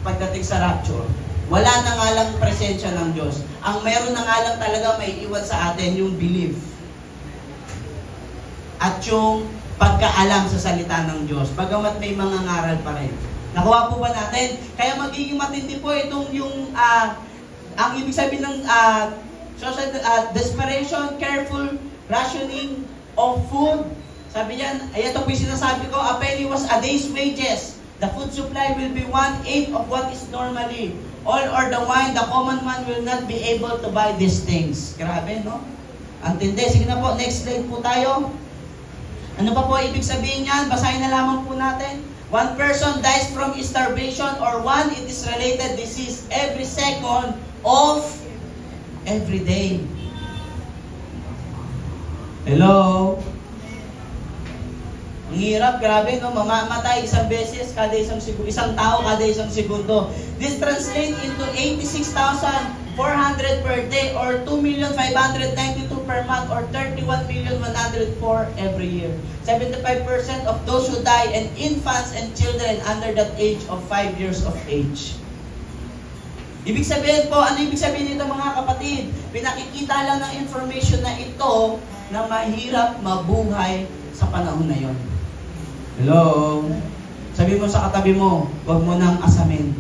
Pagdating sa rapture, wala na nga lang presensya ng Diyos. Ang meron na nga lang talaga may iwan sa atin, yung belief. At yung pagkaalam sa salita ng Diyos, bagamat may mga ngaral pa rin. Nakuha po ba natin? Kaya magiging matindi po itong ang ibig sabihin ng social desperation, careful rationing of food. Sabi niyan, ito po yung sinasabi ko, a penny was a day's wages. The food supply will be 1/8 of what is normally. Oil or the wine, the common man will not be able to buy these things. Grabe, no? Ang tindi. Sige na po, next slide po tayo. Ano pa po ibig sabihin niyan? Basahin na lamang po natin. One person dies from starvation or one it is related disease every second of every day. Hello? Ang hirap, grabe, no? Mamamatay isang beses kada isang tao kada isang segundo. This translates into 86,400 per day or 2,592 per month or 31,104 every year. 75% of those who die and infants and children under that age of 5 years of age. Ibig sabihin po, ano ibig sabihin nito mga kapatid? Pinakikita lang ng information na ito na mahirap mabuhay sa panahon na yon. Hello? Sabi mo sa katabi mo, huwag mo nang asamin.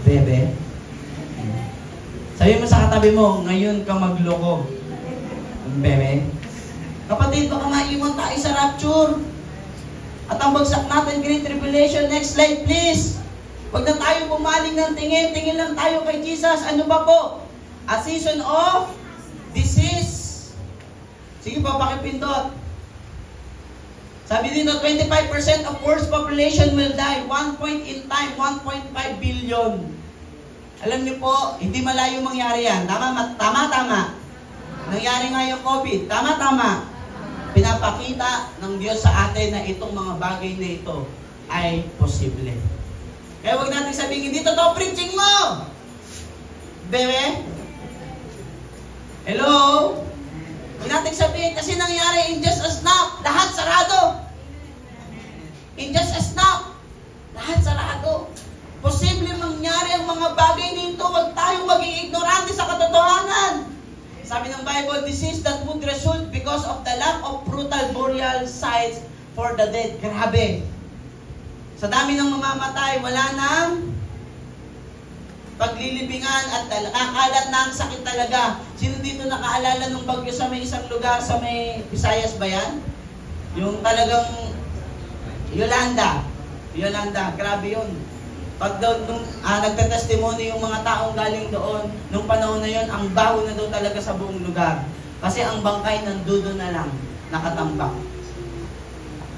Bebe. Sabi mo sa katabi mo, ngayon ka magloko. Bebe. Kapatid, baka maiwan tayo sa rapture. At ang bagsak natin, Great Tribulation. Next slide, please. Huwag na tayo bumaling ng tingin. Tingin lang tayo kay Jesus. Ano ba po? A season of disease. Sige po, pakipindot. Sabi dito, 25% of world's population will die. One point in time, 1.5 billion. Alam niyo po, hindi malayo mangyari yan. Tama. Nangyari nga yung COVID. Tama. Pinapakita ng Diyos sa atin na itong mga bagay na ito ay posible. Kaya huwag natin sabihin, hindi totoo preaching mo! Bebe? Hello? Huwag natin sabihin, kasi nangyari in just a snap. Lahat sarado. In just a snap. Lahat sarado. Posible mangyari ang mga bagay nito. Huwag tayong maging ignorante sa katotohanan. Sabi ng Bible, disease that would result because of the lack of brutal burial sites for the dead. Grabe. Sa dami ng mamamatay, wala nang paglilibingan at nakakalat na ang sakit talaga. Sino dito nakaalala nung bagyo sa may isang lugar sa may Visayas ba yan? Yung talagang Yolanda, grabe yun. Pag daw nagtatestimony yung mga taong galing doon, nung panahon na yun, ang baho na daw talaga sa buong lugar. Kasi ang bangkay nandoon na lang, nakatambak.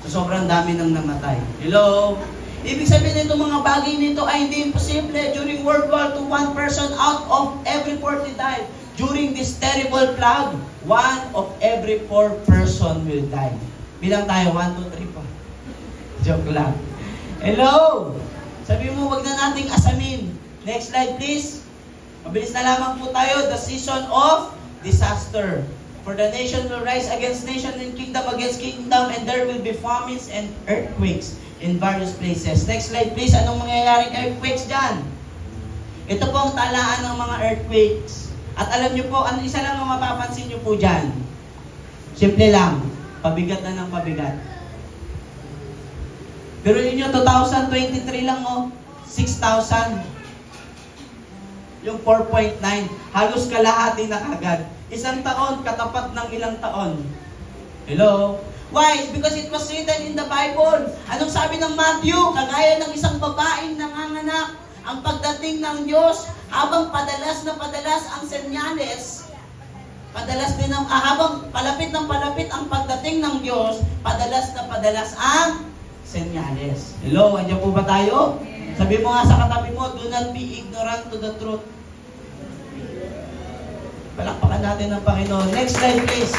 So, sobrang dami nang namatay. Hello? Ibig sabihin nito, mga bagay nito ay hindi imposible. During World War II, 1 person out of every 40 died. During this terrible plague, 1 of every 4 person will die. Bilang tayo, 1, 2, 3 pa. Joke lang. Hello? Sabi mo, wag na nating asamin. Next slide, please. Mabilis na lamang po tayo. The season of disaster. For the nation will rise against nation and kingdom against kingdom, and there will be famines and earthquakes in various places. Next slide, please. Anong mangyayaring earthquakes dyan? Ito po ang talaan ng mga earthquakes. At alam nyo po, isa lang ang mapapansin nyo po dyan. Simple lang. Pabigat na ng pabigat. Pero yun yung 2023 lang, 6,000. Yung 4.9. Halos kalahati na kagad. Isang taon, katapat ng ilang taon. Hello? Why? Because it was written in the Bible. Anong sabi ng Matthew? Kagaya ng isang babaeng nanganganak, ang pagdating ng Diyos, habang padalas na padalas ang senyales, habang palapit ng palapit ang pagdating ng Diyos, padalas na padalas ang senyales. Hello? Andiyan po ba tayo? Sabi mo nga sa katabi mo, do not be ignorant to the truth. Palakpakan natin ng Panginoon. Next slide, please.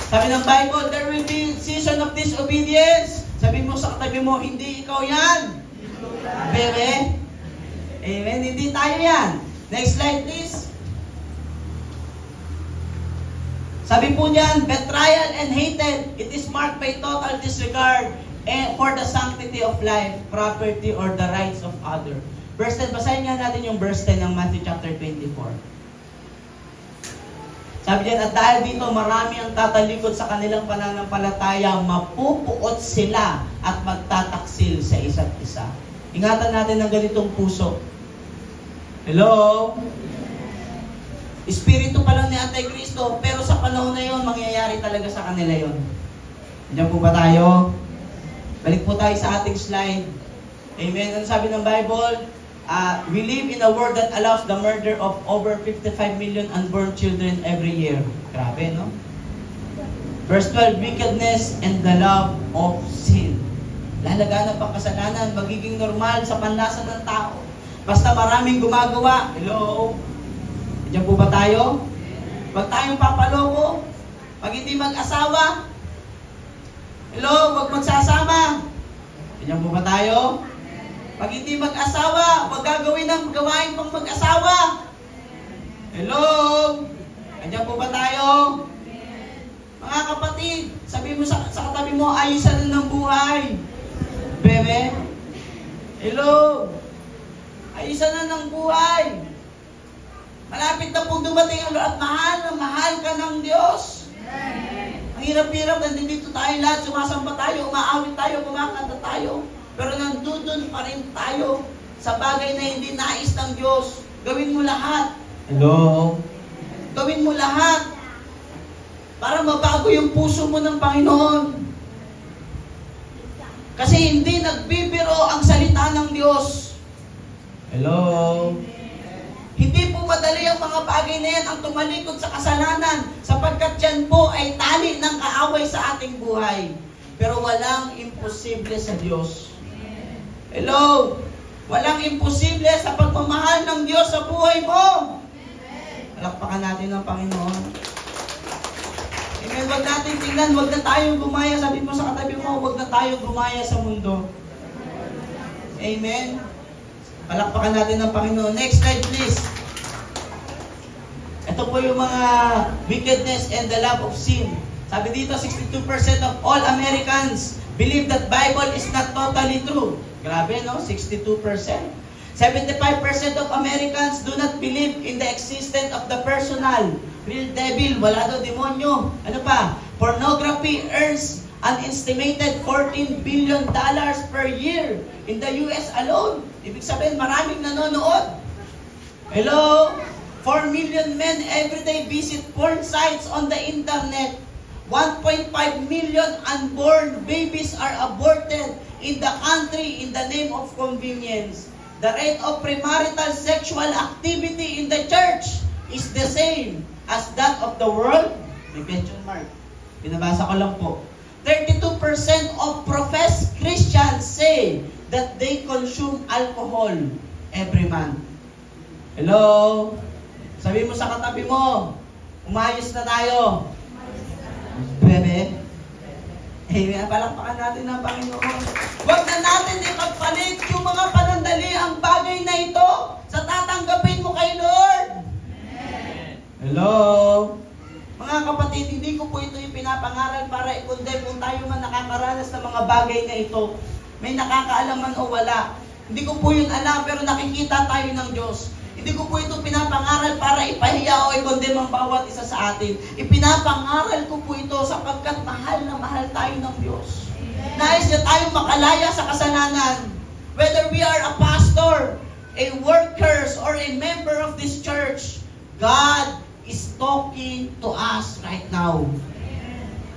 Sabi ng Bible, there will be season of disobedience. Sabi mo sa katabi mo, hindi ikaw yan. Bebe? Amen. Hindi tayo yan. Next slide, please. Sabi po diyan, betrayal and hatred, it is marked by total disregard for the sanctity of life, property, or the rights of other. Verse 10, basahin nga natin yung verse 10 ng Matthew chapter 24. Sabi diyan, at dahil dito marami ang tatalikod sa kanilang pananampalataya, mapupuot sila at magtataksil sa isa't isa. Ingatan natin ng ganitong puso. Hello? Espiritu pa lang ni Antikristo, pero sa panahon na yon, mangyayari talaga sa kanila yon. Diyan po ba tayo? Balik po tayo sa ating slide. Amen. Ano sabi ng Bible? We live in a world that allows the murder of over 55 million unborn children every year. Grabe, no? Verse 12, wickedness and the love of sin. Lalaganap ang kasalanan, magiging normal sa panlasa ng tao. Basta maraming gumagawa. Hello? Diyan po ba tayo? Huwag tayong papaloko. Pag hindi mag-asawa. Hello? Huwag magsasama. Diyan po ba tayo? Pag hindi mag-asawa, huwag gagawin ng gawain pang mag-asawa. Hello? Diyan po ba tayo? Mga kapatid, sabi mo sa katabi mo, ayusan na ng buhay. Bebe? Hello? Ayusan na ng buhay. Malapit na pong dumating ang at mahal na mahal ka ng Diyos. Ang hirap-hirap, nandito tayo lahat, sumasamba tayo, umaawit tayo, kumakanta tayo. Pero nandun pa rin tayo sa bagay na hindi nais ng Diyos. Gawin mo lahat. Hello? Gawin mo lahat para mabago yung puso mo ng Panginoon. Kasi hindi nagbibiro ang salita ng Diyos. Hello? Hindi po madali ang mga bagay na yan ang tumalikod sa kasalanan sapagkat yan po ay tali ng kaaway sa ating buhay. Pero walang imposible sa Diyos. Hello? Walang imposible sa pagmamahal ng Diyos sa buhay mo. Palakpakan natin ang Panginoon. Amen. Huwag natin tingnan, huwag na tayong gumaya. Sabi mo sa katabi mo, huwag na tayong gumaya sa mundo. Amen. Palakpakan natin ang Panginoon. Next slide, please. Ito po yung mga wickedness and the love of sin. Sabi dito, 62% of all Americans believe that Bible is not totally true. Grabe, no? 62%. 75% of Americans do not believe in the existence of the personal real devil. Wala daw demonyo. Ano pa? Pornography earns an estimated $14 billion per year in the US alone. Ibig sabihin, maraming nanonood. Hello? 4 million men every day visit porn sites on the internet. 1.5 million unborn babies are aborted in the country in the name of convenience. The rate of premarital sexual activity in the church is the same as that of the world. May question mark. Binabasa ko lang po. 32% of professed Christians say that they consume alcohol every month. Hello? Sabi mo sa katabi mo, umayos na tayo. Bebe? Amen. Palakpakan natin ang Panginoon. Huwag na natin ipagpalit yung mga panandaliang bagay na ito sa tatanggapin mo kay Lord. Hello? Mga kapatid, hindi ko po ito yung pinapangaral para i-condemn kung tayo man nakakaranas ng mga bagay na ito. May nakakaalaman o wala. Hindi ko po yun alam, pero nakikita tayo ng Diyos. Hindi ko po ito pinapangaral para ipahiya o i-condemn ang bawat isa sa atin. Ipinapangaral ko po ito sapagkat mahal na mahal tayo ng Diyos. Nais niya tayong makalaya sa kasalanan. Whether we are a pastor, a workers, or a member of this church, God is talking to us right now.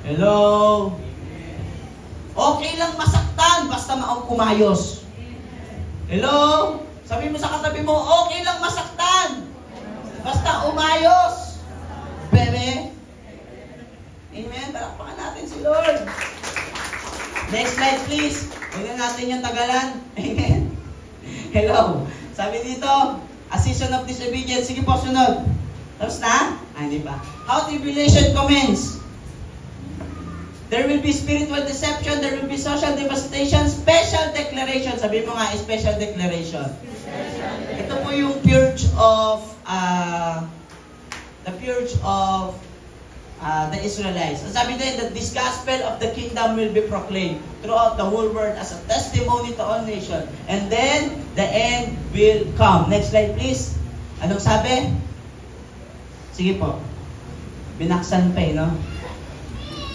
Hello? Okay lang masaktan basta umayos. Hello? Sabi mo sa katabi mo, okay lang masaktan basta umayos. Bebe? Amen? Palakpakan natin si Lord. Next slide please. Huwag na natin yung tagalan. Amen? Hello? Sabi dito, a season of disobedience. Sige po, sunod. Tapos na? Hindi pa. How tribulation commence. There will be spiritual deception, there will be social devastation, special declaration. Sabi mo nga, special declaration. Ito po yung purge of the Israelites. Sabi din that this gospel of the kingdom will be proclaimed throughout the whole world as a testimony to all nations. And then, the end will come. Next slide please. Anong sabi? Sige po. Binaksan pa no?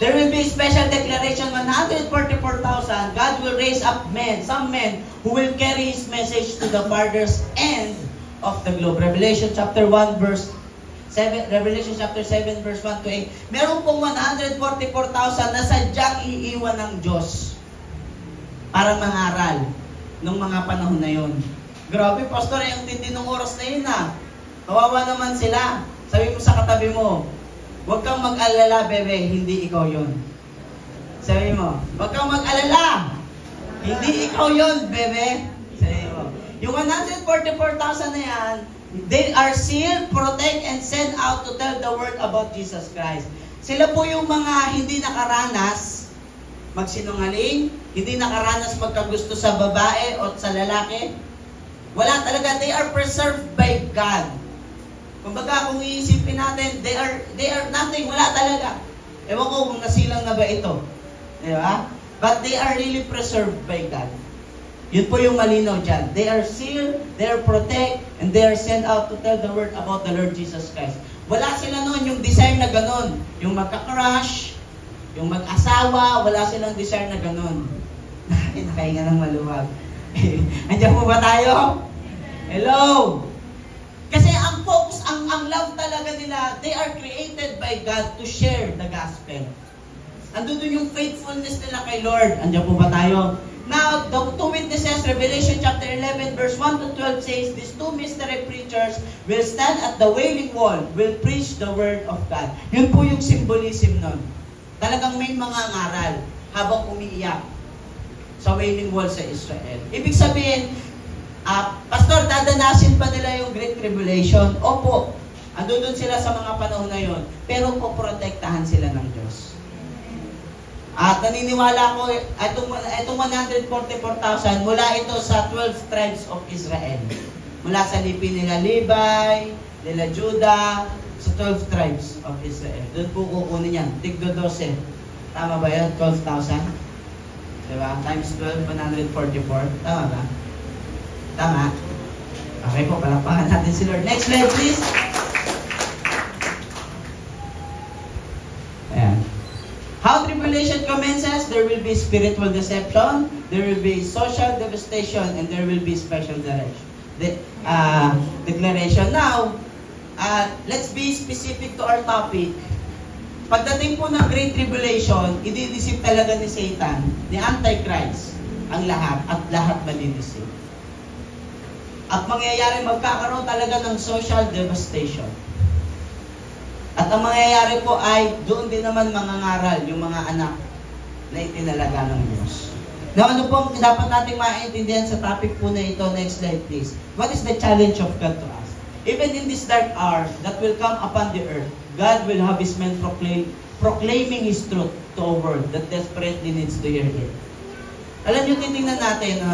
There will be special declaration, 144,000. God will raise up men, some men, who will carry His message to the farthest end of the globe. Revelation chapter 1 verse 7, Revelation chapter 7 verse 1 to 8. Meron pong 144,000 na sadyang iiwan ng Diyos para mangaral ng mga panahon na yon. Grabe, pastor, yung tindi ng oras na yun Kawawa naman sila. Sabi mo sa katabi mo, huwag kang mag-alala, bebe, hindi ikaw yun. Sabi mo, huwag kang mag-alala, hindi ikaw yun, bebe. Sabi mo, yung 144,000 na yan, they are sealed, protect, and sent out to tell the word about Jesus Christ. Sila po yung mga hindi nakaranas magsinungaling, hindi nakaranas magkagusto sa babae o sa lalaki. Wala talaga, they are preserved by God. Kumbaga, kung iisipin natin, they are nothing, wala talaga. Ewan ko kung nasilang na ba ito. Di ba? But they are really preserved by God. Yun po yung malinaw dyan. They are sealed, they are protect, and they are sent out to tell the word about the Lord Jesus Christ. Wala sila noon yung desire na ganon. Yung magka-crush, yung mag-asawa, wala silang desire na ganon. Nakahinga ng maluwag. Andiyan po ba tayo? Hello? Kasi ang focus, ang love talaga nila, they are created by God to share the gospel. Andun yung faithfulness nila kay Lord. Andiyan po ba tayo? Now, the two witnesses, Revelation chapter 11, verse 1 to 12 says, these two mystery preachers will stand at the wailing wall, will preach the word of God. Yun po yung symbolism nun. Talagang may mga ngaral habang umiiyak sa wailing wall sa Israel. Ibig sabihin, Pastor, dadanasin pa nila yung Great Tribulation? Opo, andun sila sa mga panahon na yun. Pero poprotektahan sila ng Diyos. At naniniwala ko, itong 144,000, mula ito sa 12 tribes of Israel. Mula sa lipi nila Levi, nila Judah, sa 12 tribes of Israel. Doon po kukunin yan. Tigdo 12. Tama ba yun? 12,000? Diba? Times 12, 144. Tama ba? Tama? Okay po, palakpakan natin si Lord. Next slide, please. Ayan. How tribulation commences, there will be spiritual deception, there will be social devastation, and there will be special declaration. Now, let's be specific to our topic. Pagdating po ng Great Tribulation, ididisip talaga ni Satan, ni Antichrist, ang lahat, at lahat malidisip. At mangyayari, magkakaroon talaga ng social devastation. At ang mangyayari po ay doon din naman mangangaral yung mga anak na itinalaga ng Diyos. Now, ano po dapat natin maintindihan sa topic po na ito? Next slide, please. What is the challenge of God to us? Even in this dark hour that will come upon the earth, God will have His men proclaiming His truth to a world that desperately needs to hear it. Alam niyo, titingnan natin,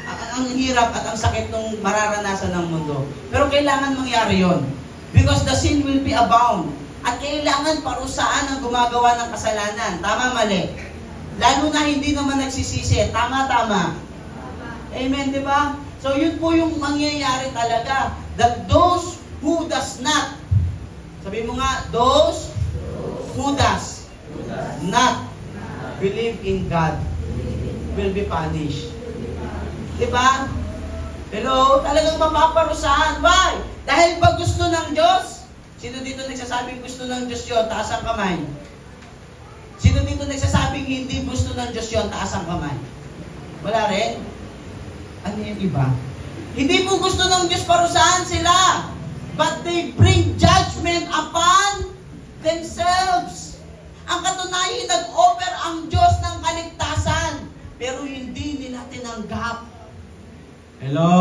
ang hirap at ang sakit ng mararanasan ng mundo. Pero kailangan mangyari yon. Because the sin will be abound. At kailangan parusaan ang gumagawa ng kasalanan. Tama, mali. Lalo na hindi naman nagsisisi. Tama. Amen, di ba? So, yun po yung mangyayari talaga. That those who does not, sabi mo nga, those who does not believe in God will be punished. Di ba? Hello? Talagang mapaparusahan. Why? Dahil pag gusto ng Diyos, sino dito nagsasabing gusto ng Diyos yun? Taas ang kamay. Sino dito nagsasabing hindi gusto ng Diyos yun? Taas ang kamay. Wala rin? Ano yung iba? Hindi po gusto ng Diyos parusahan sila. But they bring judgment upon themselves. Ang katunayan, nag-offer ang Diyos ng kaligtasan. Pero hindi nila tinanggap. Hello?